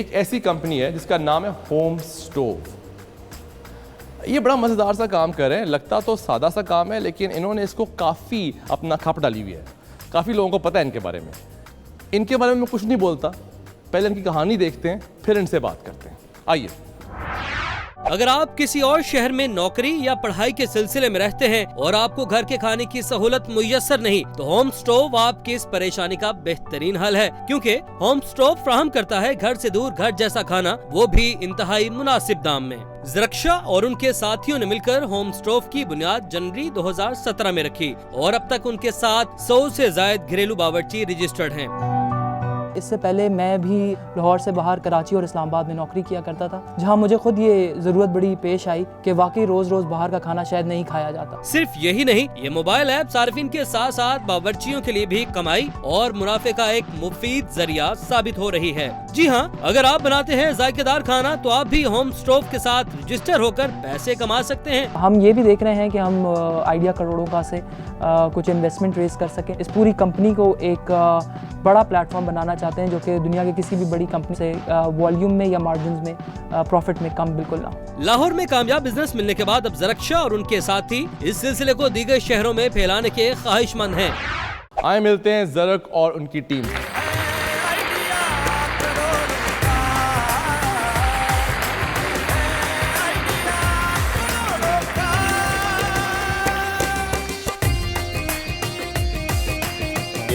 एक ऐसी कंपनी है जिसका नाम है होम स्टोव। ये बड़ा मज़ेदार सा काम कर रहे हैं, लगता तो सादा सा काम है लेकिन इन्होंने इसको काफ़ी अपना खप डाली हुई है। काफ़ी लोगों को पता है इनके बारे में। इनके बारे में मैं कुछ नहीं बोलता, पहले इनकी कहानी देखते हैं फिर इनसे बात करते हैं। आइए। अगर आप किसी और शहर में नौकरी या पढ़ाई के सिलसिले में रहते हैं और आपको घर के खाने की सहूलत मुयस्सर नहीं, तो होम स्टोव आपकी इस परेशानी का बेहतरीन हल है, क्योंकि होम स्टोव फराहम करता है घर से दूर घर जैसा खाना, वो भी इंतहाई मुनासिब दाम में। ज़रक्शा और उनके साथियों ने मिलकर होम स्टोव की बुनियाद जनवरी 2017 में रखी और अब तक उनके साथ 100 से ज्यादा घरेलू बावर्ची रजिस्टर्ड हैं। इससे पहले मैं भी लाहौर से बाहर कराची और इस्लामाबाद में नौकरी किया करता था, जहां मुझे खुद ये ज़रूरत बड़ी पेश आई कि वाकई रोज़ रोज़ बाहर का खाना शायद नहीं खाया जाता। सिर्फ यही नहीं, ये मोबाइल ऐप सार्फिन के साथ साथ बावर्चियों के लिए भी कमाई और मुनाफे का एक मुफीद जरिया साबित हो रही है। जी हाँ, अगर आप बनाते हैं जायकेदार खाना तो आप भी होम स्टोव के साथ रजिस्टर होकर पैसे कमा सकते हैं। हम ये भी देख रहे हैं कि हम आइडिया करोड़ों का से कुछ इन्वेस्टमेंट रेज कर सकें। इस पूरी कंपनी को एक बड़ा प्लेटफॉर्म बनाना चाहते हैं जो कि दुनिया के किसी भी बड़ी कंपनी से वॉल्यूम में या मार्जिन में प्रॉफिट में कम बिल्कुल ना। लाहौर में कामयाब बिजनेस मिलने के बाद अब ज़रक्शा और उनके साथी इस सिलसिले को दीगर शहरों में फैलाने के ख्वाहिशमंद हैं। आए मिलते हैं ज़रक और उनकी टीम।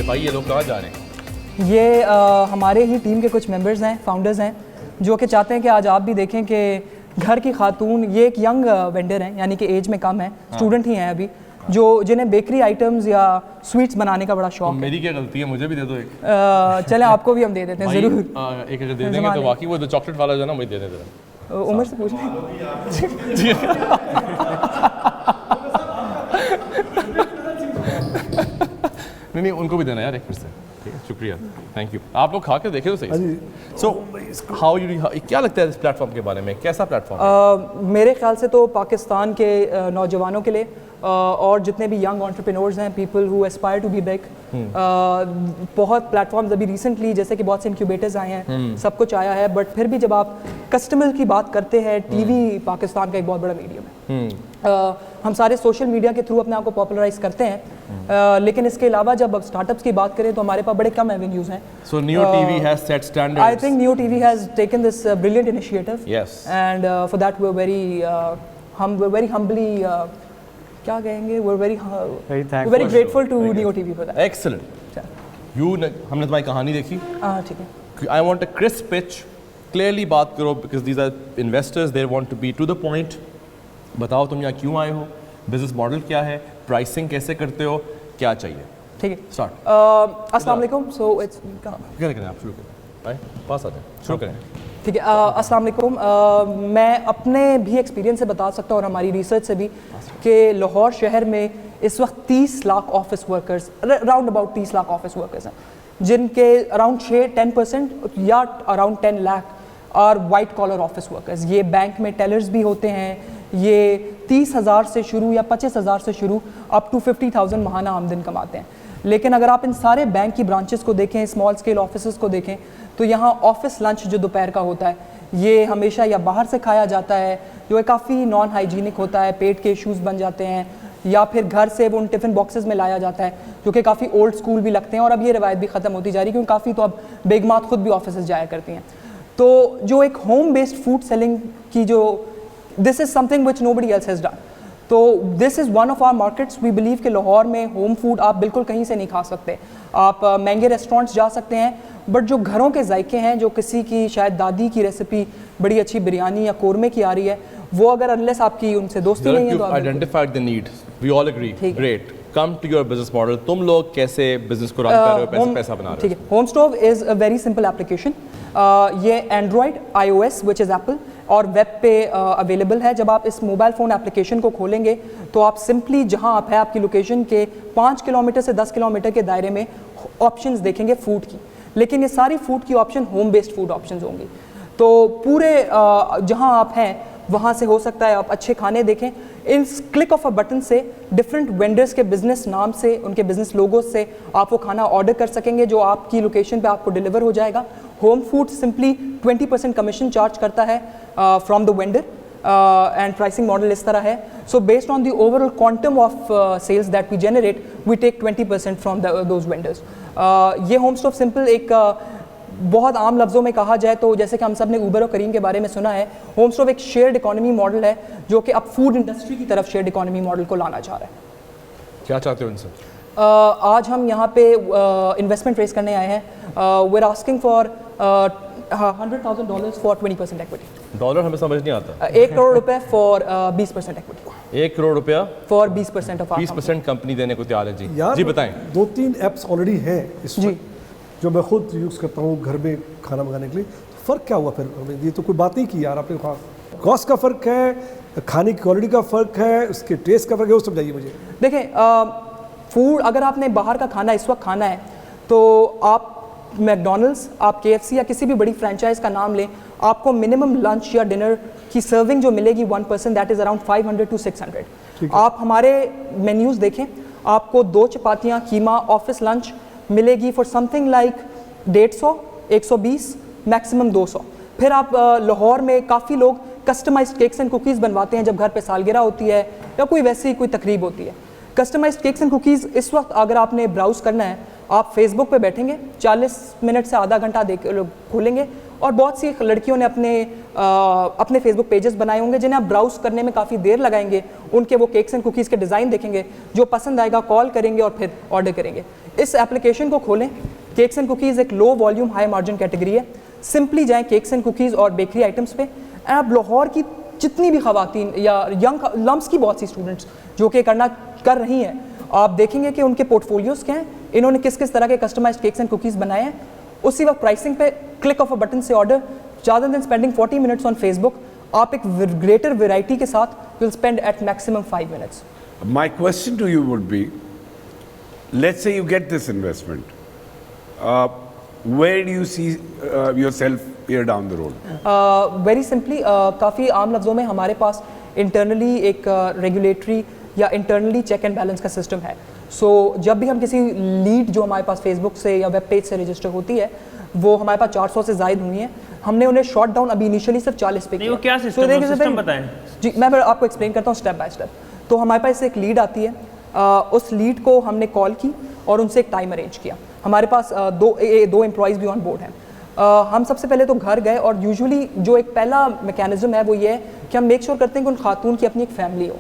भाई ये लोग कहाँ जा रहे हैं? ये हमारे ही टीम के कुछ मेंबर्स हैं, फाउंडर्स हैं, जो कि चाहते हैं कि आज आप भी देखें कि घर की खातून, ये एक यंग वेंडर हैं, यानी कि एज में कम है, स्टूडेंट ही हैं अभी, जो जिन्हें बेकरी आइटम्स या स्वीट्स बनाने का बड़ा शौक है। मेरी क्या गलती है, मुझे भी दे दो एक। चलें आपको भी हम दे देते हैं ज़रूर। एक अगर दे देंगे तो वाकई वो जो चॉकलेट वाला जो है ना मुझे दे देते। उमर से पूछें। नहीं उनको भी देना यार एक फिर से। ठीक है, शुक्रिया, थैंक यू। आप लोग खा के देखे तो सही। सो हाउ यू, क्या लगता है इस प्लेटफॉर्म के बारे में, कैसा प्लेटफॉर्म? मेरे ख्याल से तो पाकिस्तान के नौजवानों के लिए और जितने भी यंग एंटरप्रेन्योर्स हैं, people who aspire to be big, बहुत प्लेटफॉर्म्स अभी रिसेंटली जैसे कि बहुत से इंक्यूबेटर्स आए हैं, सब कुछ आया है, बट फिर भी जब आप कस्टमर की बात करते हैं, टीवी पाकिस्तान का एक बहुत बड़ा मीडियम है। हम सारे सोशल मीडिया के थ्रू अपने आप को पॉपुलराइज करते हैं, लेकिन इसके अलावा जब स्टार्टअप्स की बात करें तो हमारे पास बड़े कम एवेन्यूज हैं। So Neo TV has set standards. I think Neo TV has taken this brilliant initiative. Yes. And for that we're very humbly क्या कहेंगे, we're very grateful to Neo TV for that. Excellent. हमने तुम्हारी कहानी देखी। ठीक है। I want a crisp pitch. Clearly बात करो because these are investors. They want to be to the point. बताओ तुम यहाँ क्यों आए हो, बिजनेस मॉडल क्या है, प्राइसिंग कैसे करते हो, क्या चाहिए? ठीक है, स्टार्ट। अस्सलाम वालेकुम। सो इट्स क्या करें आप, शुरू करें, पास आते हैं, शुरू करें। ठीक है, अस्सलाम वालेकुम। मैं अपने भी एक्सपीरियंस से बता सकता हूँ और हमारी रिसर्च से भी कि लाहौर शहर में इस वक्त 30 lakh office workers, round about 30 lakh office workers हैं, जिनके अराउंड 6-10% या अराउंड 10 लाख और वाइट कॉलर ऑफिस वर्कर्स। ये बैंक में टेलर्स भी होते हैं, ये 30,000 से शुरू या 25,000 से शुरू अप टू 50,000 माहाना आमदन कमाते हैं। लेकिन अगर आप इन सारे बैंक की ब्रांचेस को देखें, स्मॉल स्केल ऑफिसेस को देखें, तो यहाँ ऑफिस लंच जो दोपहर का होता है ये हमेशा या बाहर से खाया जाता है, जो काफ़ी नॉन हाइजीनिक होता है, पेट के इश्यूज़ बन जाते हैं, या फिर घर से वो उन टिफ़िन बॉक्सेस में लाया जाता है जो कि काफ़ी ओल्ड स्कूल भी लगते हैं। और अब ये रवायत भी ख़त्म होती जा रही है क्योंकि काफ़ी तो अब बेगमात खुद भी ऑफिस जाया करती हैं। तो जो एक होम बेस्ड फूड सेलिंग की जो this is something which nobody else has done, तो this is one of our markets. We believe कि लाहौर में होम फूड आप बिल्कुल कहीं से नहीं खा सकते। आप महंगे रेस्टोरेंट्स जा सकते हैं, बट जो घरों के जायके हैं, जो किसी की शायद दादी की रेसिपी बड़ी अच्छी बिरयानी या कोरमे की आ रही है, वो अगर अनलेस आपकी उनसे दोस्ती नहीं है तो identified the need, we all agree, great. Come to your business model, तुम लोग कैसे बिजनेस को रन कर रहे हो, पैसा बना रहे हो? ठीक है, home stove is a very simple application. ये Android, iOS which is Apple, और वेब पे अवेलेबल है। जब आप इस मोबाइल फ़ोन एप्लीकेशन को खोलेंगे तो आप सिंपली जहां आप है आपकी लोकेशन के 5 किलोमीटर से 10 किलोमीटर के दायरे में ऑप्शंस देखेंगे फूड की, लेकिन ये सारी फूड की option home based food options होंगी। तो पूरे जहां आप हैं वहाँ से हो सकता है आप अच्छे खाने देखें। इस क्लिक ऑफ अ बटन से डिफरेंट वेंडर्स के बिजनेस नाम से, उनके बिजनेस लोगो से आप वो खाना ऑर्डर कर सकेंगे जो आपकी लोकेशन पे आपको डिलीवर हो जाएगा। Home food simply 20% commission charge करता है from the vendor and pricing model इस तरह है। So based on the overall quantum of sales that we generate we take 20% from those vendors. ये होम स्टोव सिंपल एक बहुत आम लफ्ज़ों में कहा जाए तो जैसे कि हम सब ने उबर और करीम के बारे में सुना है, होम स्टोव एक शेयर्ड इकोनॉमी मॉडल है जो कि अब फूड इंडस्ट्री की तरफ शेयर्ड इकोनॉमी मॉडल को लाना चाह रहा है। क्या चाहते हो इनसे? आज हम यहाँ पे इन्वेस्टमेंट रेस करने आए हैं। We are asking for $100,000 for 20% equity. Dollar हमें समझ नहीं आता। 1 करोड़ रुपए फॉर 20% इक्विटी। 1 करोड़ रुपया फॉर 20% ऑफ 20% कंपनी देने को तैयार है जी। यार जी बताएं। 2-3 ऐप्स ऑलरेडी हैं इस जी। वक्त जो मैं खुद यूज़ करता हूँ घर में खाना मंगाने के लिए। फ़र्क क्या हुआ फिर? ये तो कोई बात नहीं की यार आपने। कॉस्ट का फ़र्क है, खाने की क्वालिटी का फ़र्क है, उसके टेस्ट का फ़र्क है, वो समझाइए मुझे। देखें फूड अगर आपने बाहर का खाना इस वक्त खाना है तो आप मैकडोनल्ड्स, आप KFC या किसी भी बड़ी फ्रेंचाइज का नाम लें, आपको मिनिमम लंच या डिनर की सर्विंग जो मिलेगी 1 person that is around 500 to 600। आप हमारे मेन्यूज़ देखें, आपको 2 चपातियाँ कीमा ऑफिस लंच मिलेगी फॉर समथिंग लाइक 150, 120, मैक्सिमम 200। फिर आप लाहौर में काफ़ी लोग कस्टमाइज्ड केक्स एंड कुकीज़ बनवाते हैं जब घर पे सालगिरह होती है या कोई वैसी कोई तकरीब होती है। कस्टमाइज्ड केक्स एंड कुकीज़ इस वक्त अगर आपने ब्राउज़ करना है, आप फेसबुक पे बैठेंगे, 40 मिनट से आधा घंटा देख खोलेंगे और बहुत सी लड़कियों ने अपने फेसबुक पेजेस बनाए होंगे जिन्हें आप ब्राउज़ करने में काफ़ी देर लगाएंगे। उनके वो केक्स एंड कुकीज़ के डिज़ाइन देखेंगे, जो पसंद आएगा कॉल करेंगे और फिर ऑर्डर करेंगे। इस एप्लीकेशन को खोलें। केक्स एंड कुकीज़ एक low volume high margin category है। सिंपली जाएँ केक्स एंड कुकीज़ और बेकरी आइटम्स पे। आप लाहौर की जितनी भी ख़वातीन या यंग लम्स की बहुत सी स्टूडेंट्स जो कि कर रही हैं, आप देखेंगे कि उनके पोर्टफोलियोज़ क्या हैं, इन्होंने किस किस तरह के कस्टमाइज्ड केक्स एंड कुकीज़ बनाए हैं। उसी वक्त प्राइसिंग पे क्लिक ऑफ अ बटन से ऑर्डर, ज़्यादा than spending 40 minutes on Facebook, आप एक ग्रेटर वेराइटी के साथ will spend at maximum 5 minutes. My question to you would be, let's say you get this investment, where do you see yourself here down the road? Very simply काफ़ी आम लफ्ज़ों में हमारे पास internally एक regulatory या internally check and balance का system है। सो जब भी हम किसी लीड जो हमारे पास फेसबुक से या वेब पेज से रजिस्टर होती है, वो हमारे पास 400 से ज़ायद हुई हैं, हमने उन्हें शॉट डाउन अभी इनिशियली सिर्फ 40 पे किया। वो क्या सिस्टम है? सिस्टम बताएं। जी मैं आपको एक्सप्लेन करता हूँ स्टेप बाय स्टेप। तो हमारे पास एक लीड आती है, उस लीड को हमने कॉल की और उनसे एक टाइम अरेंज किया। हमारे पास दो एम्प्लॉयज़ भी ऑन बोर्ड हैं। हम सबसे पहले तो घर गए और यूजुअली जो एक पहला मैकेनिज्म है वो ये है कि हम मेक श्योर करते हैं कि उन खातून की अपनी एक फैमिली हो।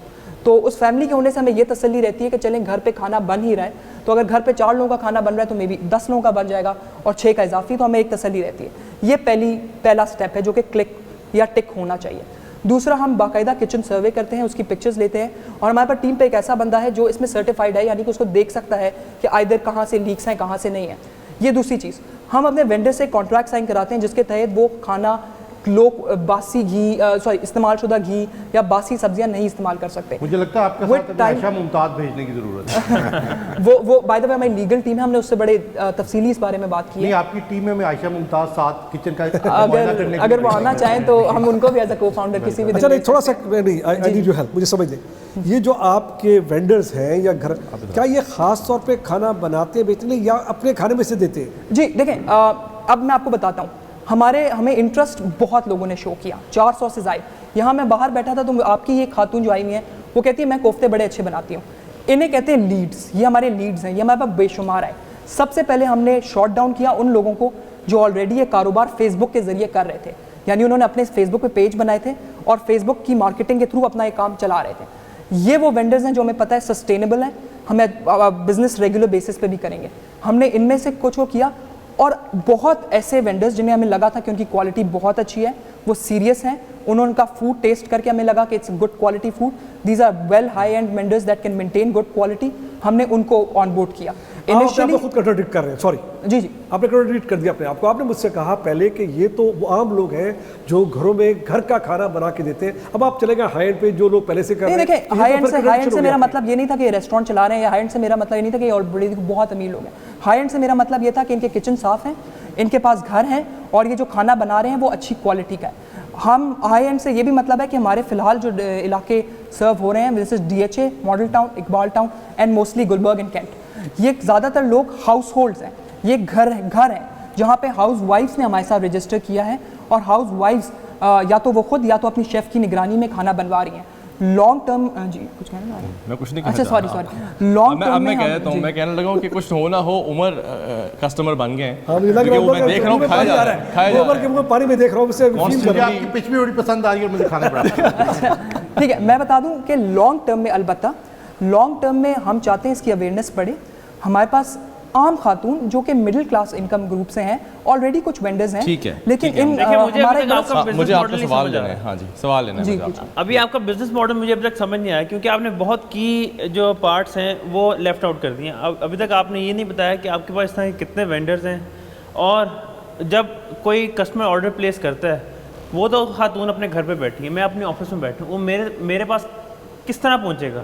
तो उस फैमिली के होने से हमें ये तसल्ली रहती है कि चलें घर पे खाना बन ही रहा है, तो अगर घर पे 4 लोगों का खाना बन रहा है तो मे बी 10 लोगों का बन जाएगा और 6 का इजाफी, तो हमें एक तसल्ली रहती है। ये पहला स्टेप है जो कि क्लिक या टिक होना चाहिए। दूसरा, हम बाकायदा किचन सर्वे करते हैं, उसकी पिक्चर्स लेते हैं और हमारे पास टीम पे एक ऐसा बंदा है जो इसमें सर्टिफाइड है, यानी कि उसको देख सकता है कि आइदर कहाँ से लीक्स हैं कहाँ से नहीं है। ये दूसरी चीज़, हम अपने वेंडर से कॉन्ट्रैक्ट साइन कराते हैं जिसके तहत वो खाना लोग बासी घी इस्तेमाल शुदा घी या बासी सब्जियां नहीं इस्तेमाल कर सकते। मुझे लगता है आपके साथ आयशा मुमताज़ भेजने की ज़रूरत है। वो बाय द वे हमारी लीगल टीम है, हमने उससे बड़े तफसीली इस बारे में बात की है। नहीं, आपकी टीम में आयशा मुमताज़ साथ किचन का अगर वो आना चाहें तो हम उनको भी एज अ को फाउंडर किसी भी अच्छा नहीं, थोड़ा सा नहीं, आई नीड योर हेल्प, मुझे समझ दें। ये जो आपके वेंडर्स हैं या घर, क्या ये ख़ास तौर पे खाना बनाते बेचने या अपने खाने में से देते हैं? जी देखें, अब मैं आपको बताता हूँ, हमें इंटरेस्ट बहुत लोगों ने शो किया, 400 से ज़ायद। यहाँ मैं बाहर बैठा था तो आपकी ये खातून जो आई हुई है वो कहती है मैं कोफ्ते बड़े अच्छे बनाती हूँ। इन्हें कहते हैं लीड्स, ये हमारे लीड्स हैं, ये हमारे पास बेशुमार है। सबसे पहले हमने शॉट डाउन किया उन लोगों को जो ऑलरेडी ये कारोबार फेसबुक के ज़रिए कर रहे थे, यानी उन्होंने अपने फेसबुक पे पेज बनाए थे और फेसबुक की मार्केटिंग के थ्रू अपना ये काम चला रहे थे। ये वो वेंडर्स हैं जो हमें पता है सस्टेनेबल है, हमें बिजनेस रेगुलर बेसिस पे भी करेंगे। हमने इनमें से कुछ को किया और बहुत ऐसे वेंडर्स जिन्हें हमें लगा था कि उनकी क्वालिटी बहुत अच्छी है, वो सीरियस हैं, उन्होंने उनका फूड टेस्ट करके हमें लगा कि it's good quality food, these are well high and vendors that can maintain good quality, हमने उनको ऑन बोर्ड किया। इनिशियली खुद कंट्राडिक्ट कर रहे हैं, सॉरी जी आपने कंट्राडिक्ट कर दिया अपने आपको। आपने मुझसे कहा पहले कि ये तो वो आम लोग हैं जो घरों में घर का खाना बना के देते हैं, अब आप चले गए हाई एंड पे जो लोग पहले से कर रहे हैं। देखिए, हाई एंड से मेरा मतलब ये नहीं था कि रेस्टोरेंट चला रहे हैं, या हाई एंड से मेरा मतलब ये नहीं था कि ऑलरेडी बहुत अमीर लोग हैं। हाई एंड से मेरा मतलब ये था कि इनके किचन साफ हैं, इनके पास घर हैं और ये जो खाना बना रहे हैं वो अच्छी क्वालिटी का है। हम हाई एंड से ये भी मतलब है कि हमारे फ़िलहाल जो इलाके सर्व हो रहे हैं, this is DHA, model town, Iqbal town and mostly Gulberg and Cantt. ये ज़्यादातर लोग हाउस होल्ड्स हैं, ये घर हैं जहाँ पे हाउस वाइफ्स ने हमारे साथ रजिस्टर किया है और हाउस वाइफ्स या तो वो खुद या तो अपनी शेफ़ की निगरानी में खाना बनवा रही हैं। लॉन्ग टर्म जी कुछ कहना चाह रहे हैं? मैं कुछ नहीं अच्छा कहना सॉरी लॉन्ग टर्म में मैं कहता हूँ, मैं कहने लगा हूँ कि कुछ हो ना हो उमर कस्टमर बन गए हैं। हाँ, मुझे लग क्योंकि वो रहा मैं देख रहा हूँ खाया जा रहा है, उमर के मुंह में पानी में देख रहा हूँ, उससे फील कर मुझे रहा हूँ। आपकी पिच भी बड़ी पसंद आ रही है और मुझे खाना पड़ा। ठीक है, मैं बता दूं कि लॉन्ग टर्म में अलबत्ता लॉन्ग टर्म में हम चाहते हैं इसकी अवेयरनेस बढ़े। हमारे पास आम खातून जो कि मिडिल क्लास इनकम ग्रुप से हैं, ऑलरेडी कुछ वेंडर्स हैं, ठीक है, लेकिन ठीक है। इन देखिए, मुझे हमारा अभी तक एक आपका बड़ा- business मुझे model आपका नहीं सवाल समझ लेना आ है। हाँ जी, सवाल लेना है जी, मुझे कुछ- आपसे। अभी आपका बिजनेस मॉडल मुझे अभी तक समझ नहीं आया, क्योंकि आपने बहुत की जो पार्ट्स हैं वो लेफ्ट आउट कर दिए हैं। अभी तक आपने ये नहीं बताया कि आपके पास इस तरह के कितने वेंडर्स हैं, और जब कोई कस्टमर ऑर्डर प्लेस करता है, वो तो खातून अपने घर पे बैठी है, मैं अपने ऑफिस में बैठूँ, वो मेरे पास किस तरह पहुँचेगा?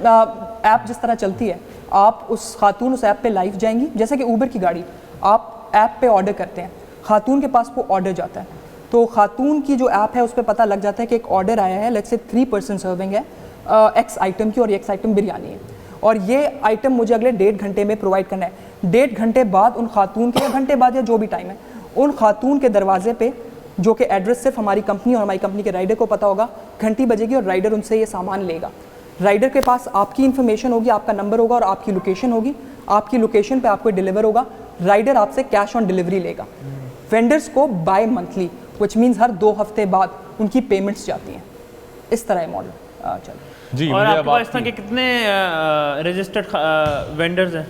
ऐप जिस तरह चलती है, आप उस खातून उस ऐप पे लाइव जाएंगी, जैसे कि ऊबर की गाड़ी आप ऐप पे ऑर्डर करते हैं, खातून के पास वो ऑर्डर जाता है, तो खातून की जो ऐप है उस पर पता लग जाता है कि एक ऑर्डर आया है, लेट्स से 3 पर्सन सर्विंग है एक्स आइटम की और एक्स आइटम बिरयानी है, और ये आइटम मुझे अगले 1.5 घंटे में प्रोवाइड करना है। 1.5 घंटे बाद उन खातून के, या घंटे बाद या जो भी टाइम है, उन खातून के दरवाजे पे, जो कि एड्रेस सिर्फ हमारी कंपनी और हमारी कंपनी के राइडर को पता होगा, घंटी बजेगी और राइडर उनसे ये सामान लेगा। राइडर के पास आपकी इन्फॉर्मेशन होगी, आपका नंबर होगा और आपकी लोकेशन होगी, आपकी लोकेशन पे आपको डिलीवर होगा, राइडर आपसे कैश ऑन डिलीवरी लेगा। वेंडर्स को बाय मंथली, विच मीन्स हर 2 हफ्ते बाद उनकी पेमेंट्स जाती हैं। इस तरह है मॉडल चलो। जी, और मुझे आपके अब पास इस तरह आपकी- के कितने रजिस्टर्ड वेंडर्स हैं?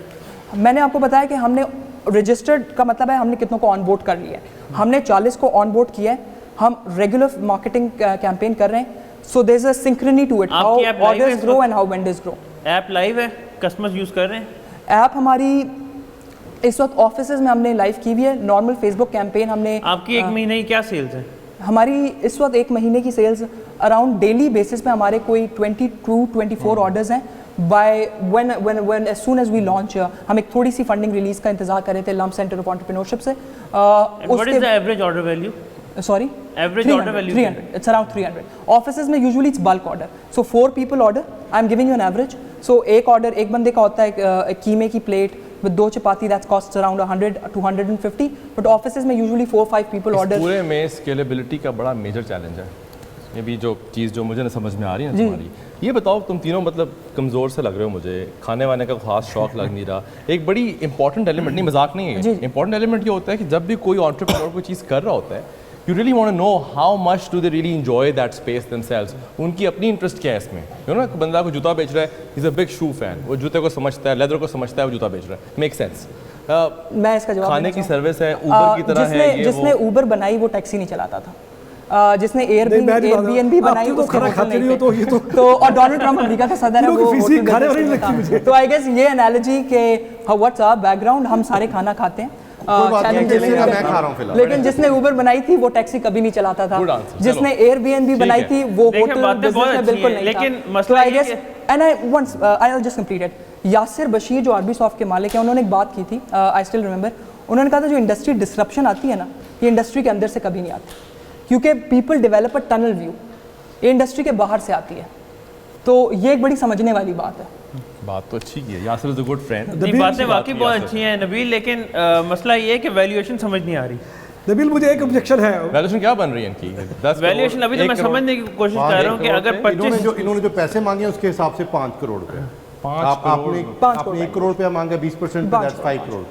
मैंने आपको बताया कि हमने रजिस्टर्ड का मतलब है हमने कितनों को ऑन बोर्ड कर लिया है, हमने 40 को ऑन बोर्ड किया है, हम रेगुलर मार्केटिंग कैंपेन कर रहे हैं, so there is a synchrony to it, how आपकी app live है ऑर्डर्स इस ग्रो वक्त? And how vendors grow. App live है, कस्टमर्स यूज़ कर रहे हैं? ऐप हमारी इस वक्त ऑफिसेज में हमने लाइव की हुई है, नॉर्मल फेसबुक कैंपेन हमने आपकी एक महीने की क्या सेल्स है? हमारी इस वक्त 1 महीने की सेल्स अराउंड डेली बेसिस पे हमारे कोई 22-24 ऑर्डर्स हैं। By when as soon as we launch, हम एक थोड़ी सी फंडिंग रिलीज का इंतजार कर रहे थे लम्प सेंटर ऑफ एंटरप्रेन्योरशिप से। What is the average order value? Sorry, Average order value 300, it's around 300. Offices में usually it's bulk order, so 4 people order, I'm giving you an average. So एक order एक बंदे का होता है एक कीमे की plate with 2 chapati, that costs around 100 to 150, but offices में usually 4-5 people इस order. पूरे में स्केलेबिलिटी का बड़ा मेजर चैलेंज है। ये भी जो चीज़ जो मुझे ना समझ में आ रही है ना तुम्हारी, ये बताओ तुम तीनों मतलब कमज़ोर से लग रहे हो मुझे, खाने वाने का खास शौक लग नहीं रहा। एक बड़ी इंपॉर्टेंट एलिमेंट, नहीं मजाक नहीं है, इंपॉर्टेंट एलिमेंट ये होता है कि जब भी कोई एंटरप्रेन्योर कोई चीज़ कर रहा होता है, you really want to know how much do they really enjoy that space themselves. उनकी अपनी इंटरेस्ट क्या है इसमें? You know, बंदा को जूता बेच रहा है, he's a big shoe fan, वो जूते को समझता है, लेदर को समझता है, वो जूता बेच रहा है, make sense. मैं इसका जवाब खाने देना की चाहूँ। सर्विस है, ऊबर की तरह है ये जिसने वो। ऊबर बनाई वो टैक्सी नहीं चलाता था, जिसने नहीं, मैं नहीं मानता। एयरबीएनबी बनाई आप तो उसके खाना होटल खाते नहीं नहीं हो, थे। तो ये तो और डोनाल्ड ट्रंप अमेरिका का सदर है, तीनों की वो फिजिक होटल खाने वाली बिजनेस लगती में मुझे। था। तो आई गेस ये एनालॉजी के व्हाट्स आवर बैकग्राउंड, हम सारे खाना खाते हैं, कोई बात नहीं, challenges जैसे हैं। मैं खा रहा हूं फिलहाल। लेकिन जिसने ऊबर बनाई थी वो टैक्सी कभी नहीं चलाता था, Good answer, जिसने चलो। एयरबीएनबी ठीक बनाई है। थी वो देखिए, होटल बातें बहुत बिजनेस में अच्छी बिल्कुल हैं, नहीं था। लेकिन तो मसला आई ये गेस कि- and I once I will just complete it. Yasir Bashir जो आरबी सॉफ्ट के मालिक हैं, उन्होंने एक बात की थी, आई स्टिल रिमेंबर, उन्होंने कहा था जो इंडस्ट्री डिसरप्शन आती है ना, ये इंडस्ट्री के अंदर से कभी नहीं आती, क्योंकि people develop a tunnel view, ये इंडस्ट्री के बाहर से आती है। तो ये एक बड़ी समझने वाली बात है। बात तो अच्छी की है, Yasir is a good friend. नहीं, बातें वाकई बहुत अच्छी हैं नबील, लेकिन मसला ये है कि वैल्यूएशन समझ नहीं आ रही। नबील, मुझे एक ऑब्जेक्शन है। वैल्यूएशन क्या बन रही है इनकी? 10 वैल्यूएशन अभी तो मैं समझने की कोशिश कर रहा हूँ कि अगर इन्होंने जो पैसे मांगे उसके हिसाब से 5 करोड़ रुपए। आपने 1 करोड़ रुपया मांगा 20%, दैट्स 5 करोड़।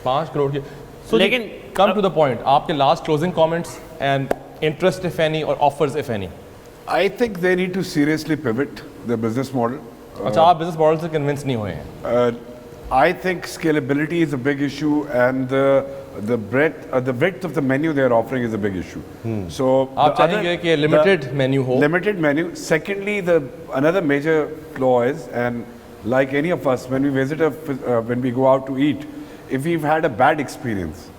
5 करोड़ की। लेकिन कम टू द पॉइंट, आपके last closing comments and interest if any और offers if any. I think they need to seriously pivot their business model. अच्छा, आप बिजनेस मॉडल से कन्विंस नहीं हुए हैं? I think scalability is a big issue, and the width of the menu they are offering is a big issue. So आप चाहेंगे कि limited menu हो? Limited menu. Secondly, another major flaw is, and like any of us, when we visit when we go out to eat, if we've had a bad experience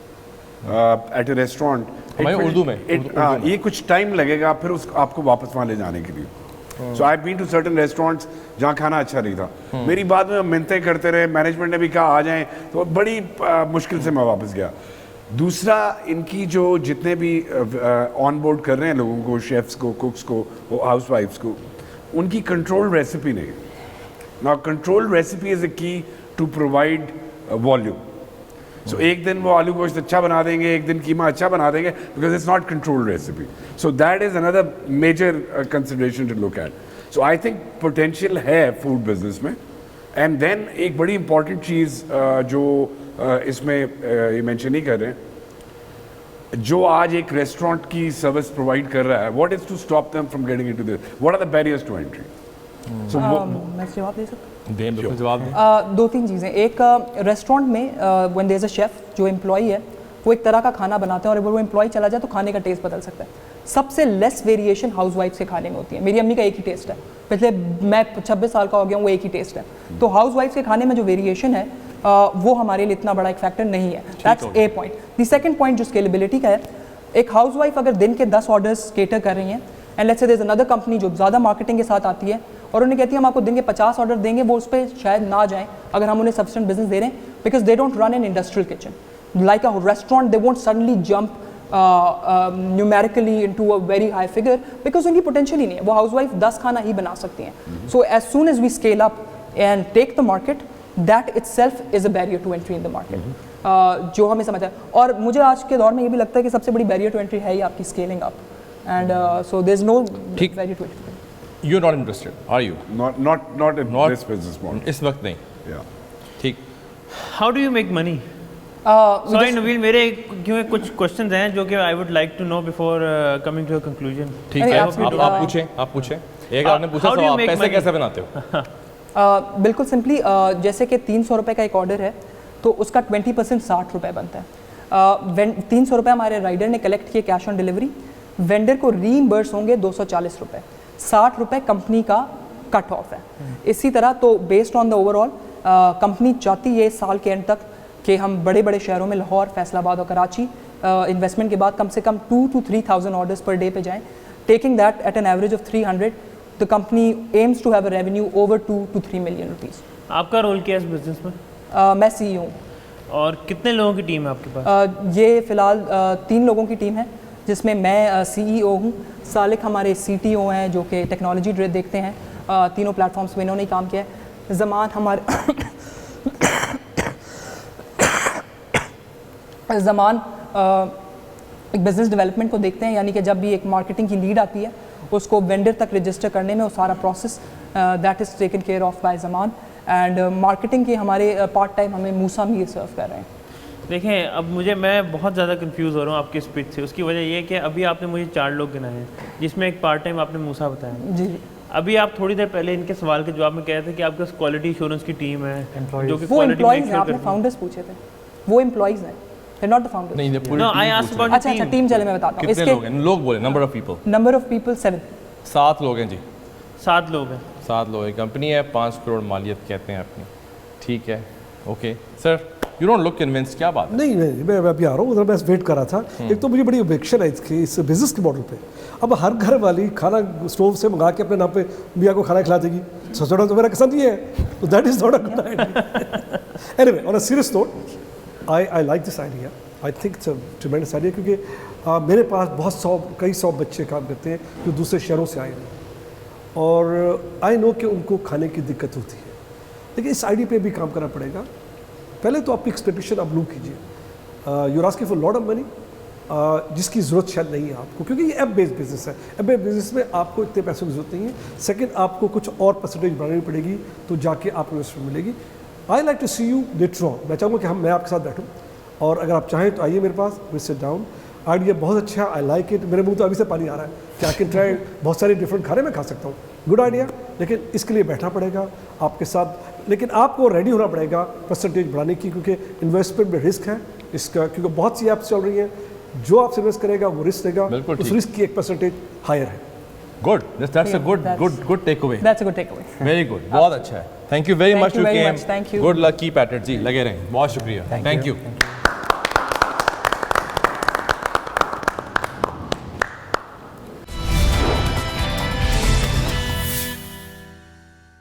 at a restaurant, हमारे उर्दू में ये कुछ time लगेगा फिर आपको वापस वहाँ ले जाने के लिए। So I been to certain restaurants जहाँ खाना अच्छा नहीं था। मेरी बाद में मिन्नतें करते रहे, मैनेजमेंट ने भी कहा आ जाएं, तो बड़ी मुश्किल से मैं वापस गया। दूसरा, इनकी जो जितने भी ऑन बोर्ड कर रहे हैं लोगों को, शेफ्स को, कुक्स को, हाउस वाइफ्स को, उनकी कंट्रोल रेसिपी नहीं है. Now control recipe is a की टू प्रोवाइड वॉल्यूम. सो एक दिन वो आलू गोश्त अच्छा बना देंगे, एक दिन कीमा अच्छा बना देंगे, because it's not control recipe. So that is another major consideration to look at. So I think potential है फूड बिजनेस में. एंड देन एक बड़ी इंपॉर्टेंट चीज़ जो इसमें ये मेंशन नहीं कर रहे हैं, जो आज एक रेस्टोरेंट की सर्विस प्रोवाइड कर रहा है, what is to stop them from getting into this, what are the barriers to entry? So मैं जवाब दे सकता हूँ? दें, बिल्कुल जवाब दें. दो तीन चीज़ें. एक, रेस्टोरेंट में when there is a chef, जो एम्प्लॉई है वो एक तरह का खाना बनाते हैं, और अगर वो एम्प्लॉय चला जाए तो खाने का टेस्ट बदल सकता है. सबसे लेस वेरिएशन हाउस वाइफ के खाने में होती है. मेरी अम्मी का एक ही टेस्ट है, पिछले मैं 26 साल का हो गया हूँ, वो एक ही टेस्ट है. तो हाउस वाइफ के खाने में जो वेरिएशन है वो हमारे लिए इतना बड़ा एक फैक्टर नहीं है. That's a point. The second point जो स्केलेबिलिटी का है, एक हाउस वाइफ अगर दिन के 10 ऑर्डर्स केटर कर रही हैं, and let's say there is another company जो ज़्यादा मार्केटिंग के साथ आती है और उन्हें कहती है हम आपको दिन के 50 ऑर्डर देंगे, वो उस पर शायद ना जाएं अगर हम उन्हें सब्सिडेंट बिजनेस दे रहे हैं, because they don't run in industrial kitchen like a restaurant. They won't suddenly jump numerically into a very high figure, because उनकी पोटेंशियल ही नहीं है. वो हाउस वाइफ 10 खाना ही बना सकती हैं. So as soon as we scale up and take the market, that itself is a barrier to entry in the market. जो हमें समझ है. और मुझे आज के दौर में ये भी लगता है कि सबसे बड़ी बैरियर टू एंट्री है ही आपकी scaling up, and so there is no barrier to entry. You are not interested, are you? not in this business model. इस वक्त नहीं. Yeah. ठीक. How do you make money? Sorry Naveel, मेरे क्यों कुछ क्वेश्चंस हैं जो कि I would like to know before coming to a conclusion. ठीक है, आप पूछें. एक आपने पूछा how do you सवाल, make पैसे money? कैसे बनाते हो? बिल्कुल सिंपली, जैसे कि 300 रुपये का एक ऑर्डर है तो उसका 20% 60 रुपये बनता है. 300 रुपये हमारे राइडर ने कलेक्ट किए कैश ऑन डिलीवरी, वेंडर को रीइंबर्स होंगे 240 रुपये, 60 रुपये कंपनी का कट ऑफ है. इसी तरह तो based on the overall company चाहती है साल के एंड तक कि हम बड़े बड़े शहरों में लाहौर, फैसलाबाद और कराची इन्वेस्टमेंट के बाद कम से कम 2 to 3,000 ऑर्डर्स पर डे पे जाएं. Taking that at an average of 300, the company aims to have a revenue over 2 to 3 million rupees. आपका रोल क्या है इस बिजनेस में? मैं CEO हूँ. और कितने लोगों की टीम है आपके पास? ये फ़िलहाल 3 लोगों की टीम है, जिसमें मैं CEO हूँ, सालिक हमारे CTO हैं जो कि टेक्नोलॉजी देखते हैं. तीनों प्लेटफॉर्म्स पे इन्होंने ही काम किया है. ज़मान हमारे ज़मान एक बिज़नेस डेवलपमेंट को देखते हैं, यानी कि जब भी एक मार्केटिंग की लीड आती है उसको वेंडर तक रजिस्टर करने में वो सारा process that is taken care of by Zaman. And marketing के हमारे पार्ट टाइम हमें मूसा मीर सर्व कर रहे हैं. देखें, अब मैं बहुत ज़्यादा कंफ्यूज हो रहा हूँ आपकी स्पीच से. उसकी वजह ये है कि अभी आपने मुझे 4 लोग गिनाए हैं, जिसमें एक पार्ट टाइम आपने मूसा बताया. जी. अभी आप थोड़ी देर पहले इनके सवाल के जवाब में कह रहे थे कि आपके पास क्वालिटी इंश्योरेंस की टीम है जो कि वो एम्प्लॉइज़ हैं. आपने फाउंडर्स पूछे थे, वो एम्प्लॉइज़ हैं, they're not the founders. नहीं, पूरी No, I टीम asked पूछ about रहे अच्छा, टीम चले मैं बताता हूँ. कितने लोग हैं? लोग बोले, number of people. Number of people 7. 7 लोग हैं जी. 7 लोग हैं. 7 लोग. एक कंपनी है, 5 करोड़ मालियत कहते हैं अपनी. ठीक है, okay sir. You don't look convinced. क्या बात है? नहीं, मैं अभी आ रहा हूँ, उधर मैं वेट कर रहा था. एक तो मुझे बड़ी ऑब्जेक्शन है इसके इस बिजनेस के मॉडल पे. अब हर घर वाली खाना स्टोव से मंगा के अपने नाम पे मियाँ को खाना खिला देगी. सचोड़ा तो मेरा किस्म नहीं है, तो that is not a good idea. Anyway, on a serious note, I like this idea. I think it's a tremendous idea, क्योंकि मेरे पास कई सौ बच्चे काम करते हैं जो दूसरे शहरों से आए हैं, और आई नो कि उनको खाने की दिक्कत होती है. लेकिन इस आइडिया पे भी काम करना पड़ेगा. पहले तो आपकी एक्सपेक्टेशन आप लूप कीजिए. You are asking for lot of money जिसकी ज़रूरत शायद नहीं है आपको, क्योंकि ये ऐप बेस्ड बिजनेस है. ऐप बेस्ड बिजनेस में आपको इतने पैसों की जरूरत नहीं है. सेकंड, आपको कुछ और परसेंटेज बढ़ानी पड़ेगी तो जाके आपको इन्वेस्टमेंट मिलेगी. I like to see you later on. मैं चाहूँगा कि मैं आपके साथ बैठूँ, और अगर आप चाहें तो आइए मेरे पास, वी सिट डाउन. आइडिया बहुत अच्छा है, आई लाइक इट. मेरे मुंह तो अभी से पानी आ रहा है कि आई कैन ट्राई. बहुत सारे डिफरेंट खाने में खा सकता हूँ. Good idea. लेकिन इसके लिए बैठना पड़ेगा आपके साथ. लेकिन आपको रेडी होना पड़ेगा परसेंटेज बढ़ाने की, क्योंकि इन्वेस्टमेंट में रिस्क है इसका, क्योंकि बहुत सी ऐप्स चल रही हैं. जो आपसे इन्वेस्ट करेगा वो रिस्क देगा, उस रिस्क की 1% हायर है. Good. That's a good takeaway. That's a good takeaway. Very good. बहुत अच्छा है. Thank you very Thank much. you very much. Thank you. Good luck. Keep at it ji. लगे रहें. बहुत शुक्रिया. Thank you.